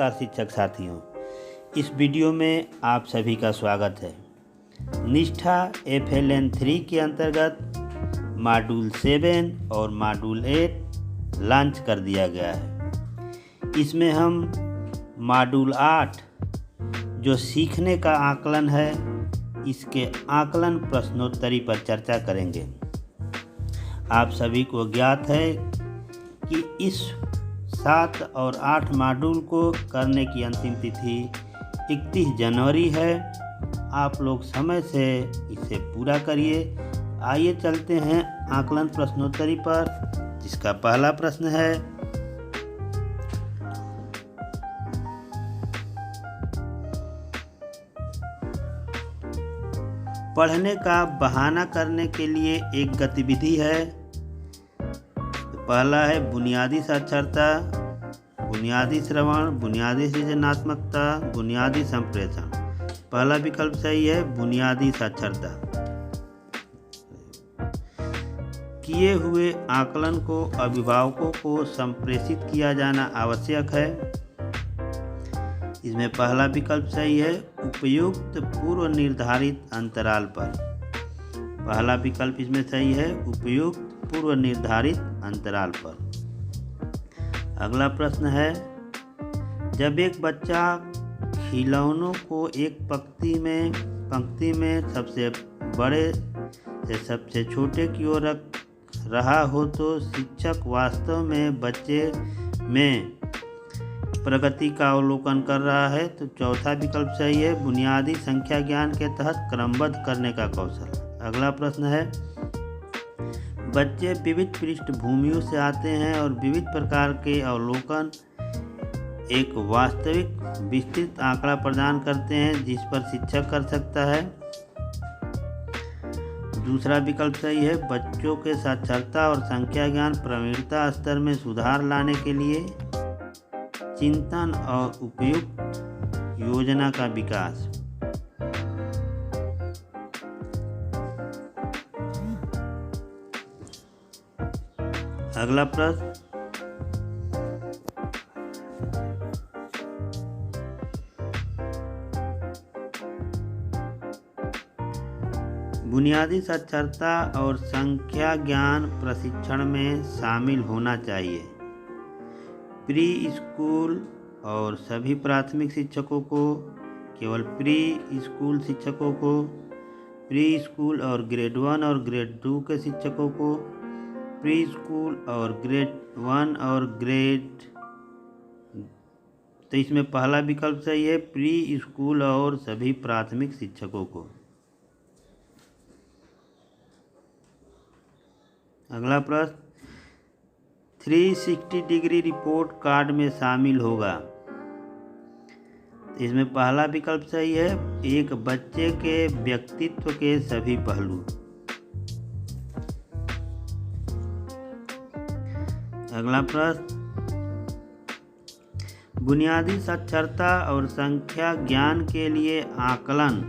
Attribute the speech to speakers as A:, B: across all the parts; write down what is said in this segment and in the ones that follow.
A: नमस्कार शिक्षक साथियों, इस वीडियो में आप सभी का स्वागत है। निष्ठा FLN 3 के अंतर्गत मॉड्यूल 7 और मॉड्यूल 8 लॉन्च कर दिया गया है। इसमें हम मॉड्यूल 8 जो सीखने का आकलन है, इसके आकलन प्रश्नोत्तरी पर चर्चा करेंगे। आप सभी को ज्ञात है कि इस 7 और 8 मॉड्यूल को करने की अंतिम तिथि 31 जनवरी है। आप लोग समय से इसे पूरा करिए। आइए चलते हैं आकलन प्रश्नोत्तरी पर, जिसका पहला प्रश्न है, पढ़ने का बहाना करने के लिए एक गतिविधि है। पहला है बुनियादी साक्षरता, बुनियादी श्रवण, बुनियादी सृजनात्मकता, बुनियादी संप्रेषण। पहला विकल्प सही है, बुनियादी साक्षरता। किए हुए आकलन को अभिभावकों को संप्रेषित किया जाना आवश्यक है। इसमें पहला विकल्प सही है, उपयुक्त पूर्व निर्धारित अंतराल पर। पहला विकल्प इसमें सही है, उपयुक्त पूर्व निर्धारित अंतराल पर। अगला प्रश्न है, जब एक बच्चा खिलौनों को एक पंक्ति में सबसे बड़े से सबसे छोटे की ओर रख रहा हो तो शिक्षक वास्तव में बच्चे में प्रगति का अवलोकन कर रहा है। तो चौथा विकल्प सही है, बुनियादी संख्या ज्ञान के तहत क्रमबद्ध करने का कौशल। अगला प्रश्न है, बच्चे विविध पृष्ठभूमियों से आते हैं और विविध प्रकार के अवलोकन एक वास्तविक विस्तृत आंकड़ा प्रदान करते हैं जिस पर शिक्षक कर सकता है। दूसरा विकल्प सही है, बच्चों के साक्षरता और संख्या ज्ञान प्रवीणता स्तर में सुधार लाने के लिए चिंतन और उपयुक्त योजना का विकास। अगला प्रश्न, बुनियादी साक्षरता और संख्या ज्ञान प्रशिक्षण में शामिल होना चाहिए। प्री स्कूल और सभी प्राथमिक शिक्षकों को, केवल प्री स्कूल शिक्षकों को, प्री स्कूल और ग्रेड 1 और ग्रेड 2 के शिक्षकों को, प्री स्कूल और ग्रेड 1 और ग्रेड, तो इसमें पहला विकल्प सही है, प्री स्कूल और सभी प्राथमिक शिक्षकों को। अगला प्रश्न, 360 डिग्री रिपोर्ट कार्ड में शामिल होगा। इसमें पहला विकल्प सही है, एक बच्चे के व्यक्तित्व के सभी पहलू। अगला प्रश्न, बुनियादी साक्षरता और संख्या ज्ञान के लिए आकलन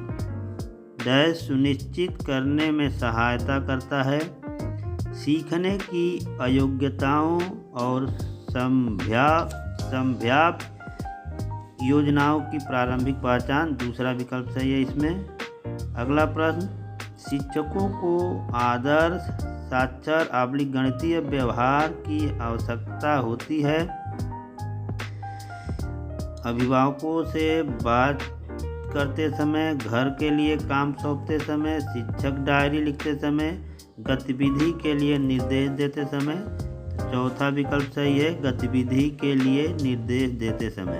A: डैश सुनिश्चित करने में सहायता करता है। सीखने की अयोग्यताओं और संभाव्य योजनाओं की प्रारंभिक पहचान। दूसरा विकल्प सही है इसमें। अगला प्रश्न, शिक्षकों को आदर्श साक्षर / गणितीय व्यवहार की आवश्यकता होती है। अभिभावकों से बात करते समय, घर के लिए काम सौंपते समय, शिक्षक डायरी लिखते समय, गतिविधि के लिए निर्देश देते समय। चौथा विकल्प सही है, गतिविधि के लिए निर्देश देते समय।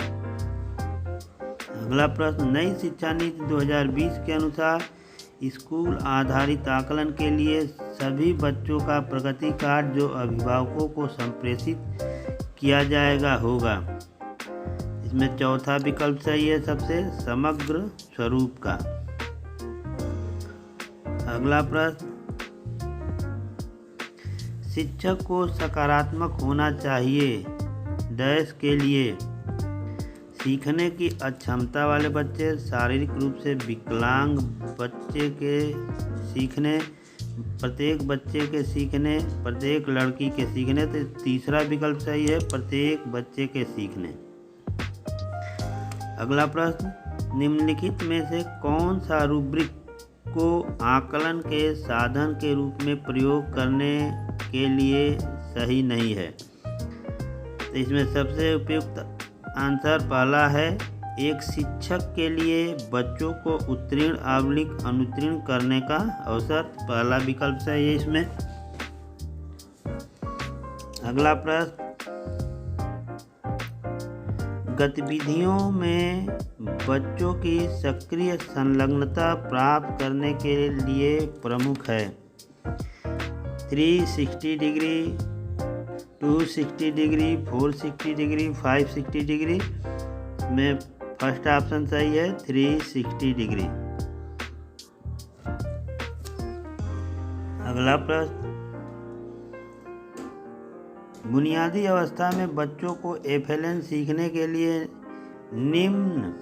A: अगला प्रश्न, नई शिक्षा नीति 2020 के अनुसार स्कूल आधारित आकलन के लिए सभी बच्चों का प्रगति कार्ड जो अभिभावकों को संप्रेषित किया जाएगा होगा। इसमें चौथा विकल्प सही है, सबसे समग्र स्वरूप का। अगला प्रश्न, शिक्षक को सकारात्मक होना चाहिए डैश के लिए। सीखने की अक्षमता वाले बच्चे, शारीरिक रूप से विकलांग बच्चे के सीखने, प्रत्येक बच्चे के सीखने, प्रत्येक लड़की के सीखने। तो तीसरा विकल्प सही है, प्रत्येक बच्चे के सीखने। अगला प्रश्न, निम्नलिखित में से कौन सा रूब्रिक को आकलन के साधन के रूप में प्रयोग करने के लिए सही नहीं है? तो इसमें सबसे उपयुक्त आंसर पहला है, एक शिक्षक के लिए बच्चों को उत्तीर्ण अनुत्तीर्ण करने का अवसर। पहला विकल्प सही है इसमें। अगला प्रश्न, गतिविधियों में बच्चों की सक्रिय संलग्नता प्राप्त करने के लिए प्रमुख है। 360 डिग्री, 260 डिग्री, 460 डिग्री, 560 डिग्री में फर्स्ट ऑप्शन सही है, 360 डिग्री। अगला प्रश्न, बुनियादी अवस्था में बच्चों को FLN सीखने के लिए निम्न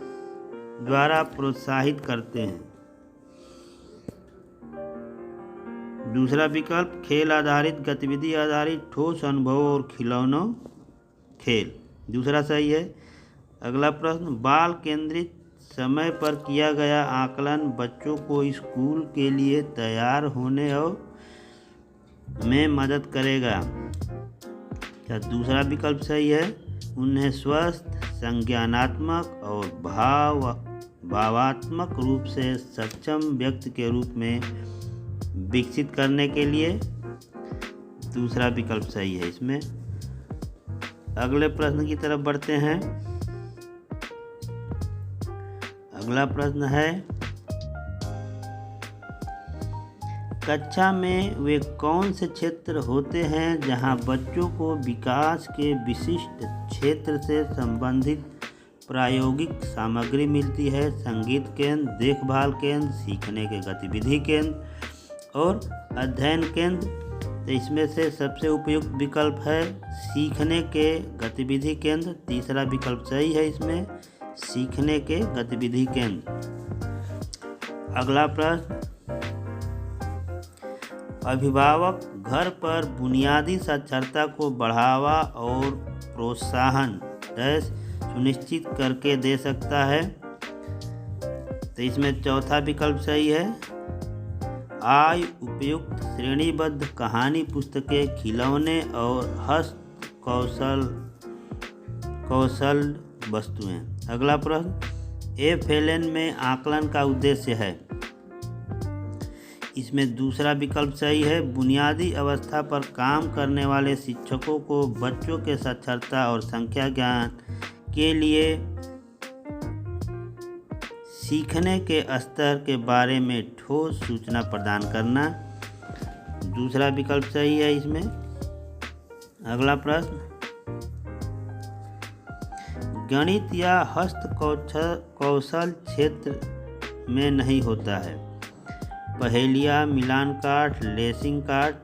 A: द्वारा प्रोत्साहित करते हैं। दूसरा विकल्प, खेल आधारित, गतिविधि आधारित, ठोस अनुभव और खिलौनों खेल। दूसरा सही है। अगला प्रश्न, बाल केंद्रित समय पर किया गया आकलन बच्चों को स्कूल के लिए तैयार होने और में मदद करेगा। क्या दूसरा विकल्प सही है? उन्हें स्वस्थ, संज्ञानात्मक और भावात्मक रूप से सक्षम व्यक्ति के रूप में विकसित करने के लिए। दूसरा विकल्प सही है इसमें। अगले प्रश्न की तरफ बढ़ते हैं। अगला प्रश्न है, कक्षा में वे कौन से क्षेत्र होते हैं जहां बच्चों को विकास के विशिष्ट क्षेत्र से संबंधित प्रायोगिक सामग्री मिलती है? संगीत केंद्र, देखभाल केंद्र, सीखने के गतिविधि केंद्र और अध्ययन केंद्र। तो इसमें से सबसे उपयुक्त विकल्प है सीखने के गतिविधि केंद्र। तीसरा विकल्प सही है इसमें, सीखने के गतिविधि केंद्र। अगला प्रश्न, अभिभावक घर पर बुनियादी साक्षरता को बढ़ावा और प्रोत्साहन सुनिश्चित करके दे सकता है? तो इसमें चौथा विकल्प सही है, आय उपयुक्त श्रेणीबद्ध कहानी पुस्तकें, खिलौने और हस्त कौशल वस्तुएं। अगला प्रश्न, FLN में आकलन का उद्देश्य है? इसमें दूसरा विकल्प सही है, बुनियादी अवस्था पर काम करने वाले शिक्षकों को बच्चों के साक्षरता और संख्या ज्ञान के लिए सीखने के स्तर के बारे में ठोस सूचना प्रदान करना। दूसरा विकल्प सही है इसमें। अगला प्रश्न, गणित या हस्त कौशल क्षेत्र में नहीं होता है? पहेलियाँ, मिलान काट, लेसिंग काट।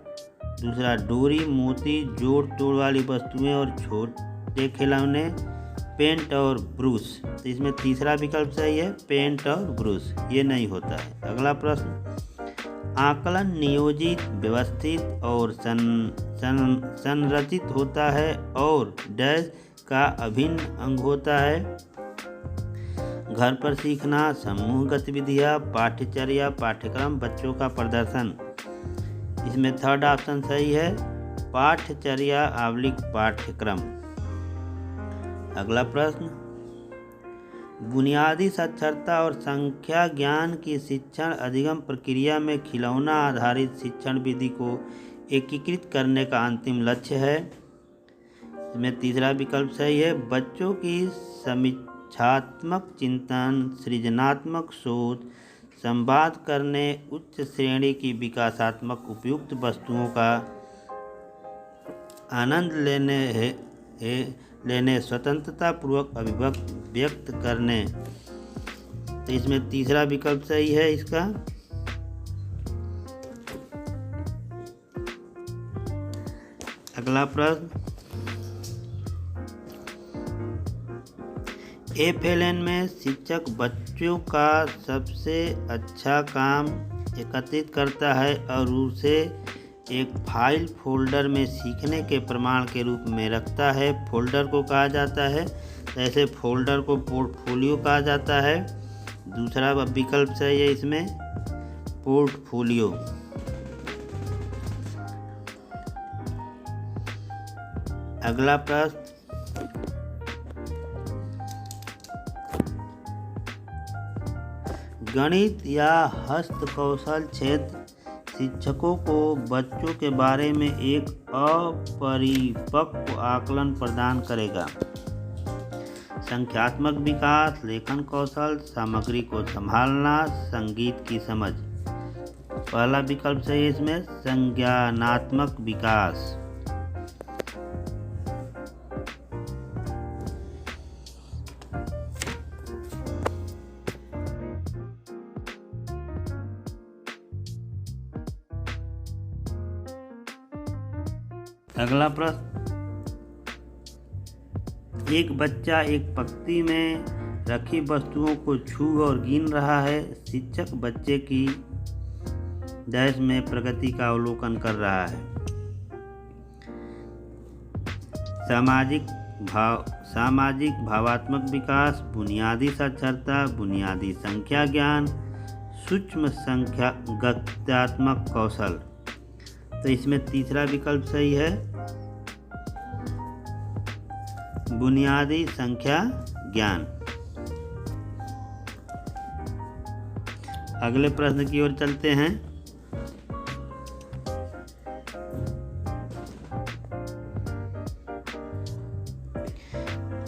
A: दूसरा, डोरी, मोती, जोड़ तोड़ वाली वस्तुएं और छोटे खिलौने, पेंट और ब्रश। तो इसमें तीसरा विकल्प सही है, पेंट और ब्रश, ये नहीं होता है। अगला प्रश्न, आकलन नियोजित, व्यवस्थित और संरचित होता है और डैश का अभिन्न अंग होता है? घर पर सीखना, समूह गतिविधियाँ, पाठ्यचर्या, पाठ्यक्रम, बच्चों का प्रदर्शन। इसमें थर्ड ऑप्शन सही है, पाठ्यचर्या पाठ्यक्रम। अगला प्रश्न, बुनियादी साक्षरता और संख्या ज्ञान की शिक्षण अधिगम प्रक्रिया में खिलौना आधारित शिक्षण विधि को एकीकृत करने का अंतिम लक्ष्य है? इसमें तीसरा विकल्प सही है, बच्चों की समीक्षात्मक चिंतन, सृजनात्मक सोच, संवाद करने, उच्च श्रेणी की विकासात्मक उपयुक्त वस्तुओं का आनंद लेने स्वतंत्रता पूर्वक अभिव्यक्त व्यक्त करने। तो इसमें तीसरा विकल्प सही है इसका। अगला प्रश्न, FLN में शिक्षक बच्चों का सबसे अच्छा काम एकत्रित करता है और उसे एक फाइल फोल्डर में सीखने के प्रमाण के रूप में रखता है, फोल्डर को कहा जाता है। ऐसे फोल्डर को पोर्टफोलियो कहा जाता है। दूसरा विकल्प सही है इसमें, पोर्टफोलियो। अगला प्रश्न, गणित या हस्तकौशल क्षेत्र शिक्षकों को बच्चों के बारे में एक अपरिपक्व आकलन प्रदान करेगा। संख्यात्मक विकास, लेखन कौशल, सामग्री को संभालना, संगीत की समझ। पहला विकल्प सही है इसमें, संज्ञानात्मक विकास। अगला प्रश्न, एक बच्चा एक पंक्ति में रखी वस्तुओं को छू और गिन रहा है। शिक्षक बच्चे की डैश में प्रगति का अवलोकन कर रहा है। सामाजिक भावात्मक विकास, बुनियादी साक्षरता, बुनियादी संख्या ज्ञान, सूक्ष्म संख्या गत्यात्मक कौशल। तो इसमें तीसरा विकल्प सही है, बुनियादी संख्या ज्ञान। अगले प्रश्न की ओर चलते हैं।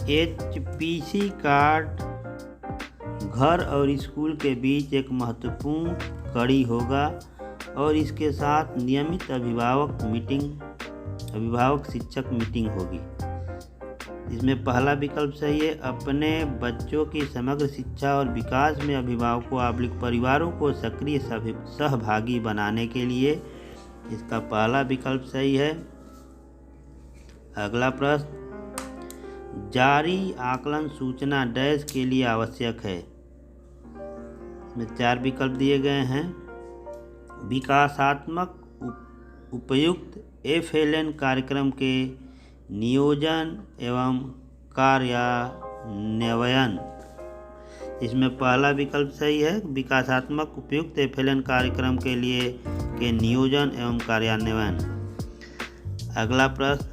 A: HPC कार्ड घर और स्कूल के बीच एक महत्वपूर्ण कड़ी होगा और इसके साथ नियमित अभिभावक शिक्षक मीटिंग होगी। इसमें पहला विकल्प सही है, अपने बच्चों की समग्र शिक्षा और विकास में अभिभावकों परिवारों को सक्रिय सहभागी बनाने के लिए। इसका पहला विकल्प सही है। अगला प्रश्न, जारी आकलन सूचना डैश के लिए आवश्यक है। इसमें 4 विकल्प दिए गए हैं। विकासात्मक उपयुक्त FLN कार्यक्रम के नियोजन एवं कार्यान्वयन। इसमें पहला विकल्प सही है, विकासात्मक उपयुक्त FLN कार्यक्रम के लिए के नियोजन एवं कार्यान्वयन। अगला प्रश्न,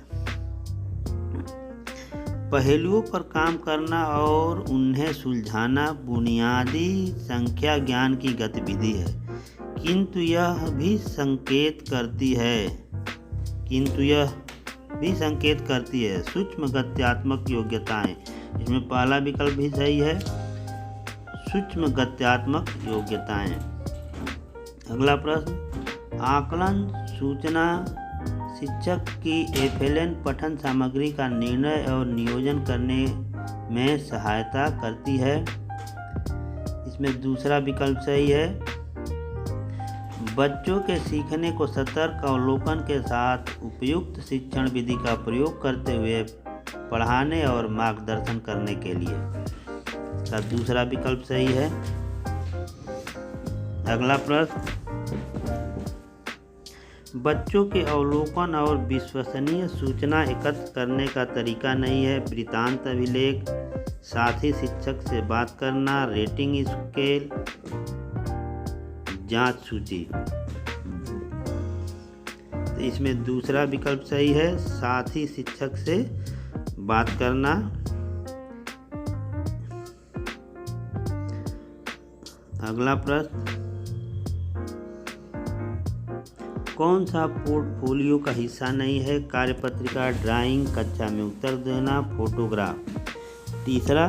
A: पहेलियों पर काम करना और उन्हें सुलझाना बुनियादी संख्या ज्ञान की गतिविधि है, किंतु यह भी संकेत करती है सूक्ष्म गत्यात्मक योग्यताएं। इसमें पहला विकल्प भी सही है, सूक्ष्म गत्यात्मक योग्यताएं। अगला प्रश्न, आकलन सूचना शिक्षक की FLN पठन सामग्री का निर्णय और नियोजन करने में सहायता करती है। इसमें दूसरा विकल्प सही है, बच्चों के सीखने को सतर्क अवलोकन के साथ उपयुक्त शिक्षण विधि का प्रयोग करते हुए पढ़ाने और मार्गदर्शन करने के लिए। इसका दूसरा विकल्प सही है। अगला प्रश्न, बच्चों के अवलोकन और विश्वसनीय सूचना एकत्र करने का तरीका नहीं है। वृत्तांत अभिलेख, साथी शिक्षक से बात करना, रेटिंग स्केल, जांच सूची। तो इसमें दूसरा विकल्प सही है, साथी शिक्षक से बात करना। अगला प्रश्न, कौन सा पोर्टफोलियो का हिस्सा नहीं है? कार्यपत्रिका, ड्राइंग, कक्षा में उत्तर देना, फोटोग्राफ। तीसरा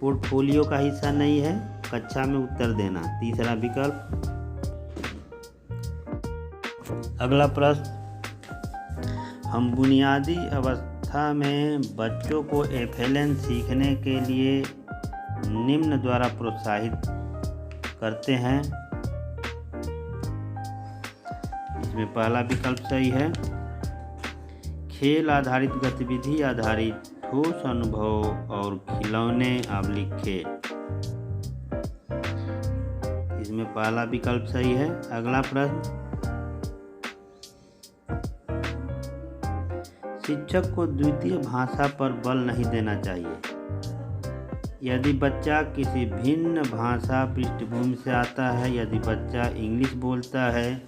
A: पोर्टफोलियो का हिस्सा नहीं है, कक्षा में उत्तर देना, तीसरा विकल्प। अगला प्रश्न, हम बुनियादी अवस्था में बच्चों को FLN सीखने के लिए निम्न द्वारा प्रोत्साहित करते हैं। इसमें पहला विकल्प सही है, खेल आधारित गतिविधि आधारित ठोस अनुभव और खिलौने खेल। इसमें पहला विकल्प सही है। अगला प्रश्न, शिक्षक को द्वितीय भाषा पर बल नहीं देना चाहिए। यदि बच्चा किसी भिन्न भाषा पृष्ठभूमि से आता है, यदि बच्चा इंग्लिश बोलता है,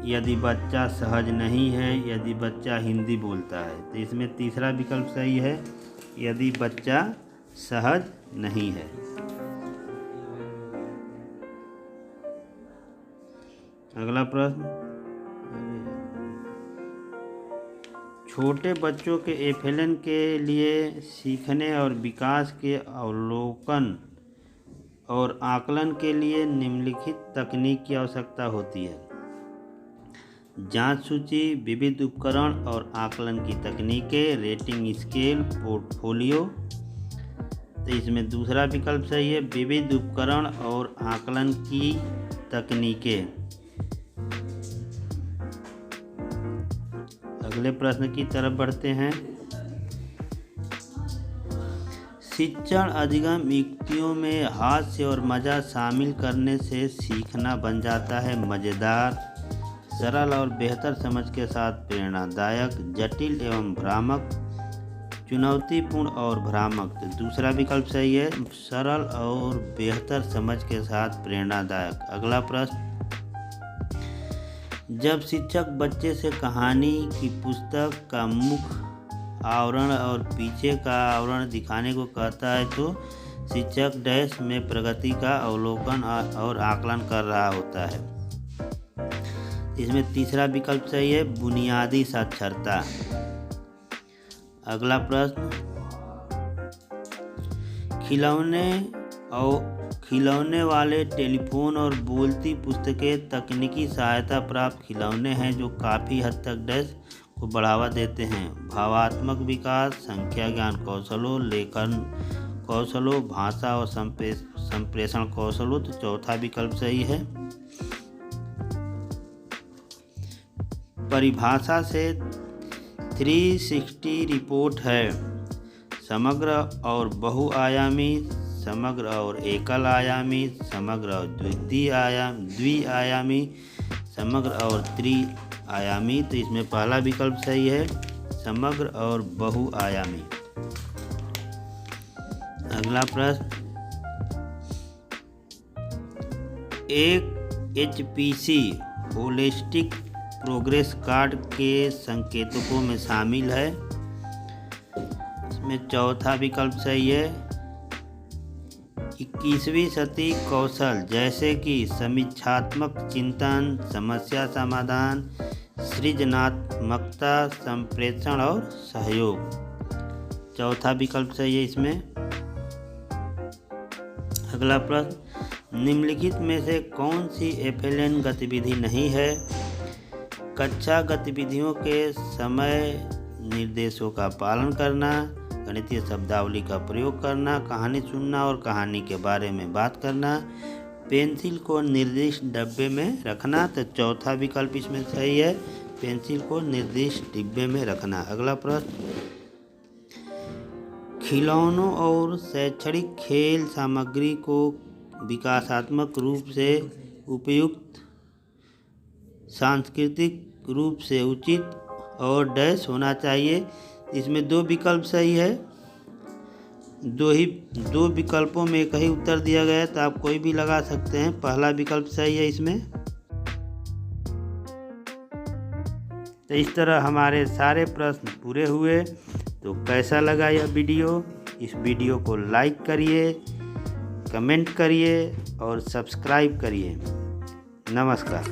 A: यदि बच्चा सहज नहीं है, यदि बच्चा हिंदी बोलता है, तो इसमें तीसरा विकल्प सही है, यदि बच्चा सहज नहीं है। अगला प्रश्न, छोटे बच्चों के एफएलएन के लिए सीखने और विकास के अवलोकन और आकलन के लिए निम्नलिखित तकनीक की आवश्यकता होती है। जांच सूची, विविध उपकरण और आकलन की तकनीकें, रेटिंग स्केल, पोर्टफोलियो। तो इसमें दूसरा विकल्प सही है, विविध उपकरण और आकलन की तकनीकें। अगले प्रश्न की तरफ बढ़ते हैं। शिक्षण अधिगम युक्तियों में हास्य और मज़ा शामिल करने से सीखना बन जाता है मज़ेदार, सरल और बेहतर समझ के साथ प्रेरणादायक, जटिल एवं भ्रामक, चुनौतीपूर्ण और भ्रामक। तो दूसरा विकल्प सही है, सरल और बेहतर समझ के साथ प्रेरणादायक। अगला प्रश्न, जब शिक्षक बच्चे से कहानी की पुस्तक का मुख्य आवरण और पीछे का आवरण दिखाने को कहता है तो शिक्षक डैश में प्रगति का अवलोकन और आकलन कर रहा होता है। इसमें तीसरा विकल्प सही है, बुनियादी साक्षरता। अगला प्रश्न, खिलौने वाले टेलीफोन और बोलती पुस्तकें तकनीकी सहायता प्राप्त खिलौने हैं जो काफ़ी हद तक डैश को बढ़ावा देते हैं। भावात्मक विकास, संख्या ज्ञान कौशलों, लेखन कौशलों, भाषा और संप्रेषण कौशलों। तो चौथा विकल्प सही है। परिभाषा से 360 रिपोर्ट है, समग्र और बहुआयामी, समग्र और एकल आयामी, समग्र और द्विआयामी, समग्र और त्रिआयामी। तो इसमें पहला विकल्प सही है, समग्र और बहुआयामी। अगला प्रश्न, एक HPC होलिस्टिक प्रोग्रेस कार्ड के संकेतकों में शामिल है। इसमें चौथा विकल्प सही है, 21वीं सदी कौशल जैसे कि समीक्षात्मक चिंतन, समस्या समाधान, सृजनात्मकता, संप्रेषण और सहयोग। चौथा विकल्प सही है इसमें। अगला प्रश्न, निम्नलिखित में से कौन सी एफएलएन गतिविधि नहीं है? कक्षा गतिविधियों के समय निर्देशों का पालन करना, गणितीय शब्दावली का प्रयोग करना, कहानी सुनना और कहानी के बारे में बात करना, पेंसिल को निर्दिष्ट डब्बे में रखना। तो चौथा विकल्प इसमें सही है, पेंसिल को निर्दिष्ट डिब्बे में रखना। अगला प्रश्न, खिलौनों और शैक्षणिक खेल सामग्री को विकासात्मक रूप से उपयुक्त, सांस्कृतिक रूप से उचित और डैश होना चाहिए। इसमें दो विकल्प सही है, दो विकल्पों में एक ही उत्तर दिया गया है तो आप कोई भी लगा सकते हैं। पहला विकल्प सही है इसमें। तो इस तरह हमारे सारे प्रश्न पूरे हुए। तो कैसा लगा यह वीडियो? इस वीडियो को लाइक करिए, कमेंट करिए और सब्सक्राइब करिए। नमस्कार।